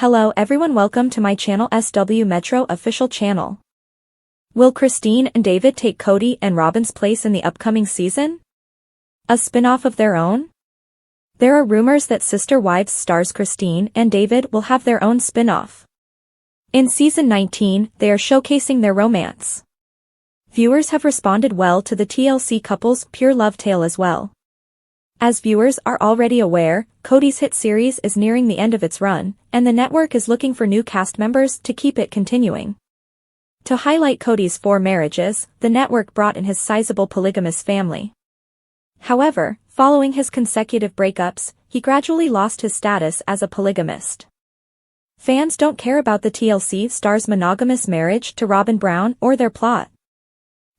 Hello everyone, welcome to my channel SW Metro official channel. Will Christine and David take Kody and Robyn's place in the upcoming season? A spin-off of their own? There are rumors that Sister Wives stars Christine and David will have their own spin-off. In season 19, they are showcasing their romance. Viewers have responded well to the TLC couple's pure love tale as well. As viewers are already aware, Kody's hit series is nearing the end of its run, and the network is looking for new cast members to keep it continuing. To highlight Kody's 4 marriages, the network brought in his sizable polygamous family. However, following his consecutive breakups, he gradually lost his status as a polygamist. Fans don't care about the TLC star's monogamous marriage to Robyn Brown or their plot.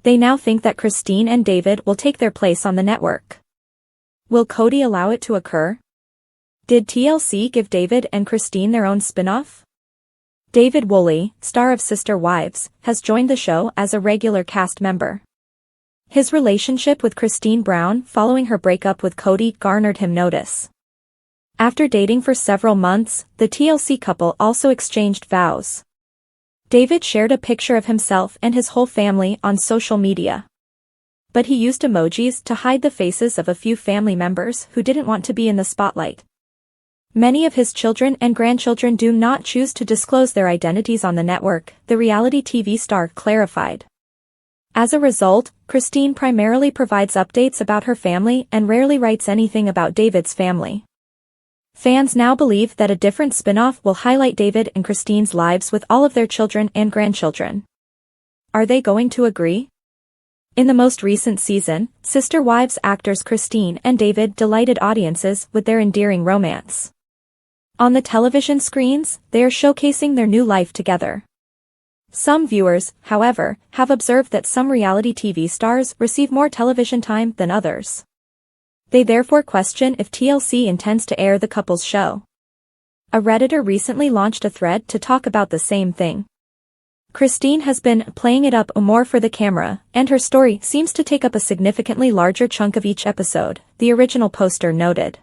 They now think that Christine and David will take their place on the network. Will Kody allow it to occur? Did TLC give David and Christine their own spin-off? David Woolley, star of Sister Wives, has joined the show as a regular cast member. His relationship with Christine Brown following her breakup with Kody garnered him notice. After dating for several months, the TLC couple also exchanged vows. David shared a picture of himself and his whole family on social media. But he used emojis to hide the faces of a few family members who didn't want to be in the spotlight. Many of his children and grandchildren do not choose to disclose their identities on the network, the reality TV star clarified. As a result, Christine primarily provides updates about her family and rarely writes anything about David's family. Fans now believe that a different spin-off will highlight David and Christine's lives with all of their children and grandchildren. Are they going to agree? In the most recent season, Sister Wives actors Christine and David delighted audiences with their endearing romance. On the television screens, they are showcasing their new life together. Some viewers, however, have observed that some reality TV stars receive more television time than others. They therefore question if TLC intends to air the couple's show. A Redditor recently launched a thread to talk about the same thing. Christine has been playing it up more for the camera, and her story seems to take up a significantly larger chunk of each episode, the original poster noted.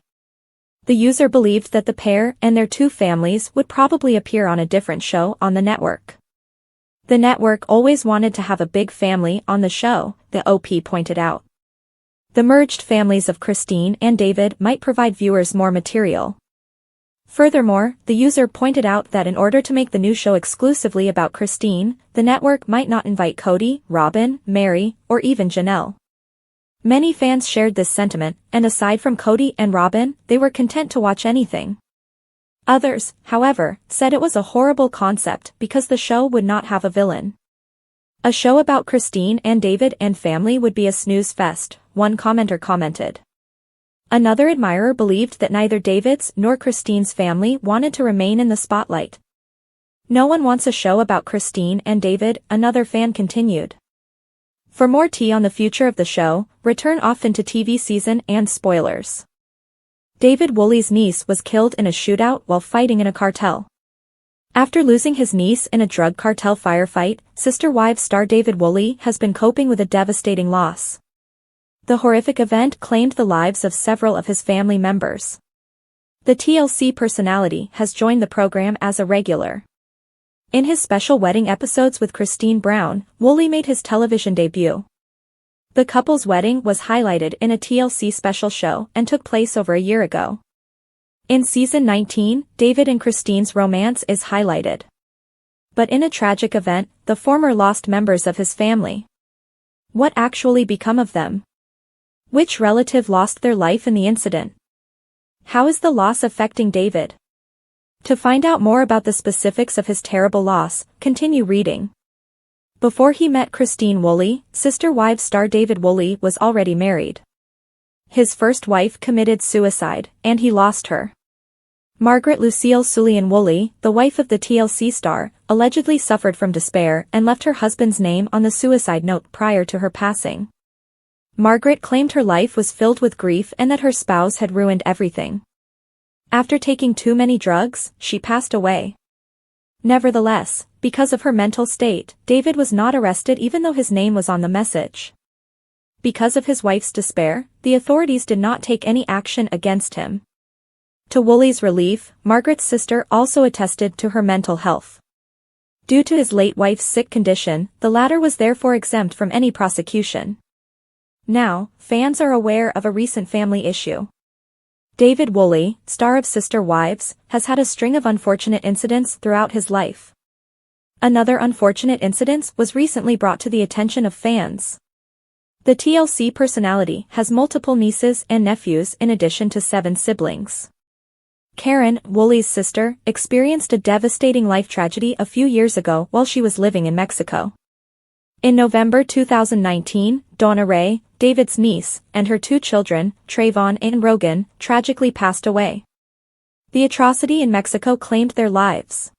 The user believed that the pair and their 2 families would probably appear on a different show on the network. The network always wanted to have a big family on the show, the OP pointed out. The merged families of Christine and David might provide viewers more material. Furthermore, the user pointed out that in order to make the new show exclusively about Christine, the network might not invite Kody, Robyn, Mary, or even Janelle. Many fans shared this sentiment, and aside from Kody and Robyn, they were content to watch anything. Others, however, said it was a horrible concept because the show would not have a villain. A show about Christine and David and family would be a snooze fest, one commenter commented. Another admirer believed that neither David's nor Christine's family wanted to remain in the spotlight. No one wants a show about Christine and David, another fan continued. For more tea on the future of the show, return often to TV season and spoilers. David Woolley's niece was killed in a shootout while fighting in a cartel. After losing his niece in a drug cartel firefight, Sister Wives star David Woolley has been coping with a devastating loss. The horrific event claimed the lives of several of his family members. The TLC personality has joined the program as a regular. In his special wedding episodes with Christine Brown, Woolley made his television debut. The couple's wedding was highlighted in a TLC special show and took place over a year ago. In season 19, David and Christine's romance is highlighted. But in a tragic event, the former lost members of his family. What actually become of them? Which relative lost their life in the incident? How is the loss affecting David? To find out more about the specifics of his terrible loss, continue reading. Before he met Christine Woolley, Sister Wives star David Woolley was already married. His first wife committed suicide, and he lost her. Margaret Lucille Sulian Woolley, the wife of the TLC star, allegedly suffered from despair and left her husband's name on the suicide note prior to her passing. Margaret claimed her life was filled with grief and that her spouse had ruined everything. After taking too many drugs, she passed away. Nevertheless, because of her mental state, David was not arrested even though his name was on the message. Because of his wife's despair, the authorities did not take any action against him. To Woolley's relief, Margaret's sister also attested to her mental health. Due to his late wife's sick condition, the latter was therefore exempt from any prosecution. Now, fans are aware of a recent family issue. David Woolley, star of Sister Wives, has had a string of unfortunate incidents throughout his life. Another unfortunate incident was recently brought to the attention of fans. The TLC personality has multiple nieces and nephews in addition to 7 siblings. Karen, Woolley's sister, experienced a devastating life tragedy a few years ago while she was living in Mexico. In November 2019, Donna Ray, David's niece, and her 2 children, Trayvon and Robyn, tragically passed away. The atrocity in Mexico claimed their lives.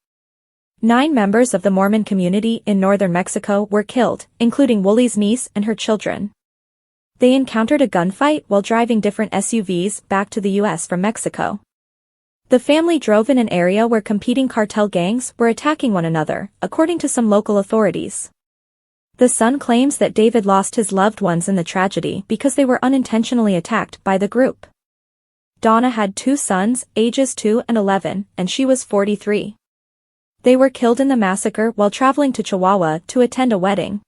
9 members of the Mormon community in northern Mexico were killed, including Woolley's niece and her children. They encountered a gunfight while driving different SUVs back to the U.S. from Mexico. The family drove in an area where competing cartel gangs were attacking one another, according to some local authorities. The son claims that David lost his loved ones in the tragedy because they were unintentionally attacked by the group. Donna had 2 sons, ages 2 and 11, and she was 43. They were killed in the massacre while traveling to Chihuahua to attend a wedding.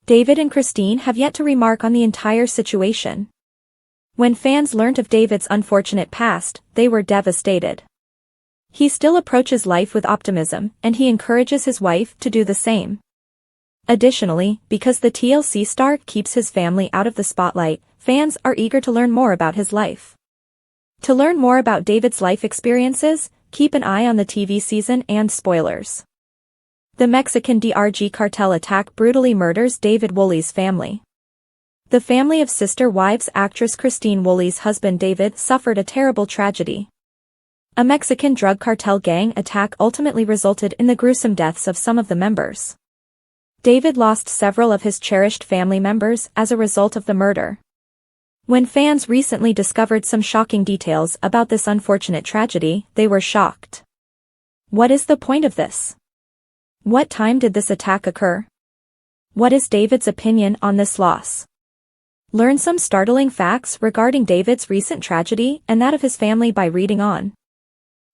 David and Christine have yet to remark on the entire situation. When fans learned of David's unfortunate past, they were devastated. He still approaches life with optimism, and he encourages his wife to do the same. Additionally, because the TLC star keeps his family out of the spotlight, fans are eager to learn more about his life. To learn more about David's life experiences, keep an eye on the TV season and spoilers. The Mexican DRG cartel attack brutally murders David Woolley's family. The family of Sister Wives actress Christine Woolley's husband David suffered a terrible tragedy. A Mexican drug cartel gang attack ultimately resulted in the gruesome deaths of some of the members. David lost several of his cherished family members as a result of the murder. When fans recently discovered some shocking details about this unfortunate tragedy, they were shocked. What is the point of this? What time did this attack occur? What is David's opinion on this loss? Learn some startling facts regarding David's recent tragedy and that of his family by reading on.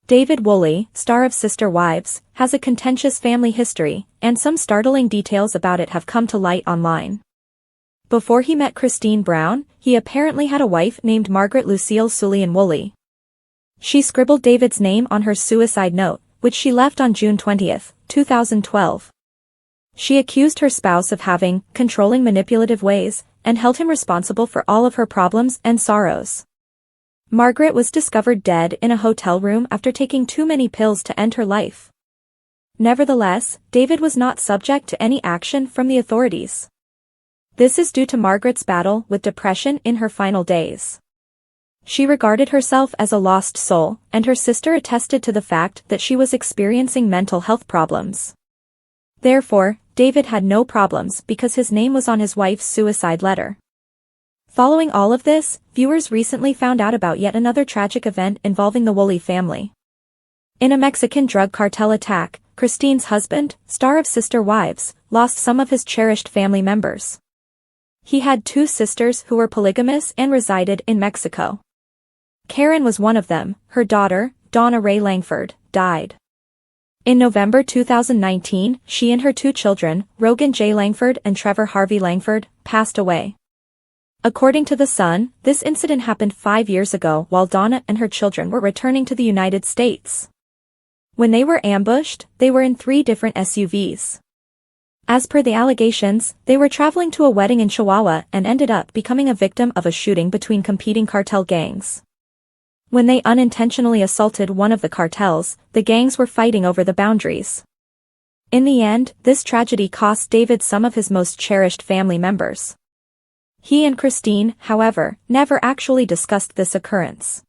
David Woolley, star of Sister Wives, has a contentious family history, and some startling details about it have come to light online. Before he met Christine Brown, he apparently had a wife named Margaret Lucille Sulian Woolley. She scribbled David's name on her suicide note, which she left on June 20, 2012. She accused her spouse of having controlling manipulative ways, and held him responsible for all of her problems and sorrows. Margaret was discovered dead in a hotel room after taking too many pills to end her life. Nevertheless, David was not subject to any action from the authorities. This is due to Margaret's battle with depression in her final days. She regarded herself as a lost soul, and her sister attested to the fact that she was experiencing mental health problems. Therefore, David had no problems because his name was on his wife's suicide letter. Following all of this, viewers recently found out about yet another tragic event involving the Woolley family. In a Mexican drug cartel attack, Christine's husband, star of Sister Wives, lost some of his cherished family members. He had 2 sisters who were polygamous and resided in Mexico. Karen was one of them. Her daughter, Donna Ray Langford, died. In November 2019, she and her 2 children, Rogan J. Langford and Trevor Harvey Langford, passed away. According to The Sun, this incident happened 5 years ago while Donna and her children were returning to the United States. When they were ambushed, they were in 3 different SUVs. As per the allegations, they were traveling to a wedding in Chihuahua and ended up becoming a victim of a shooting between competing cartel gangs. When they unintentionally assaulted one of the cartels, the gangs were fighting over the boundaries. In the end, this tragedy cost David some of his most cherished family members. He and Christine, however, never actually discussed this occurrence.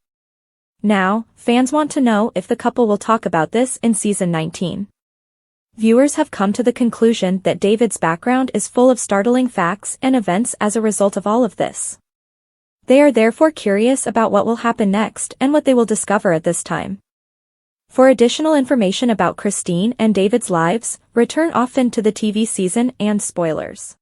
Now, fans want to know if the couple will talk about this in season 19. Viewers have come to the conclusion that David's background is full of startling facts and events as a result of all of this. They are therefore curious about what will happen next and what they will discover at this time. For additional information about Christine and David's lives, return often to the TV season and spoilers.